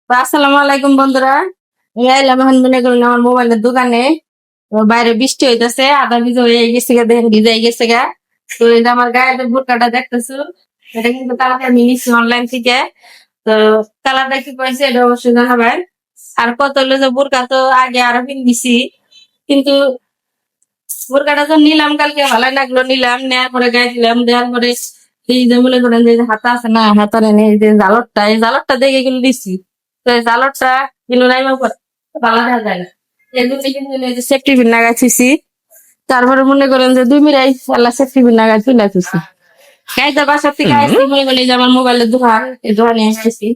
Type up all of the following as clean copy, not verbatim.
তো আসসালামু আলাইকুম বন্ধুরা। আমি আইলাম এখন মনে করুন আমার মোবাইলের দোকানে। তো বাইরে বৃষ্টি হইতেছে, আধা ভিজে হয়ে গেছে গা, দেখেন ভিজাই গেছে গা। তো এটা আমার গায়ের বোরকাটা দেখতেছো, এটা কিন্তু কালারটা আমি নিচ্ছি অনলাইন থেকে। তো কালারটা কি পাইছে এটা অবশ্যই জানাবেন। আর কত হলো যে বোরকা তো আগে আরো দিছি, কিন্তু বোরকাটা তো নিলাম কালকে, ভালো লাগলো, নিলাম, নেওয়ার পরে গায়ে দিলাম, দেওয়ার পরে এই যে মনে করেন যে হাতা আছে না, হাতার এনে এই যে জালরটা, এই জালরটা দেখে কিন্তু দিচ্ছি। তো এই জালরটা কিন্তু নাইমা পরে ভালো দেখা যায় না, এই জন্য কিন্তু এই যে সেফটি পিন লাগাইছি। তারপরে মনে করেন যে 2 মিনিট আল্লাহ সেফটি পিন লাগাই চলে আসছি। গাইতে বাসার থেকে আসছি, মনে করেন এই যে আমার মোবাইলের দোকান, এই দোকানে আসছি।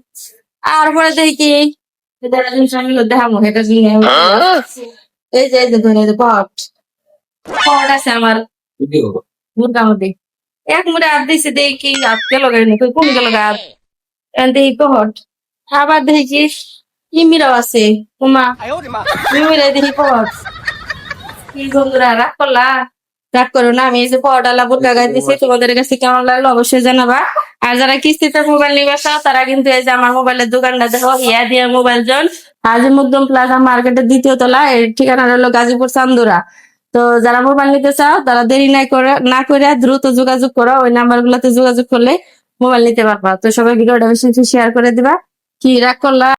আর পরে দেখি কি এটা জিনিস আমি দেখাবো, এটা জিনিস এই যে ধরে পট পট আছে আমার মুরগা মধ্যে, এক মুড়ে হাত দিয়েছে, দেখি হাত গেল গাইনি, কমে গেল গাছ দেখি কহট। আবার দেখি ইমিরাও আছে, উমা ইমিরা দেখি কহট। কি বন্ধুরা রাগ করলা? রাগ করো না, আমি এই যে পড়ালা বোরকা গাই দিছি, তোমাদের কাছে কেমন লাগলো অবশ্যই জানাবা। আর যারা কিস্তিতে মোবাইল নিবে চাও তারা কিন্তু এই যে আমার মোবাইলের দোকানটা দেখো, ইয়া দিয়া মোবাইল জন, হাজি মুকদম প্লাজা মার্কেটের 2য় তলা, এর ঠিকানা হলো গাজীপুর চান্দুরা। তো যারা মোবাইল নিতে চাও তারা দেরি না করে দ্রুত যোগাযোগ করো, ওই নাম্বার গুলাতে যোগাযোগ করলে মোবাইল নিতে পারবা। তো সবাই ভিডিওটা বেশি বেশি শেয়ার করে দিবা। কি রাগ করলা?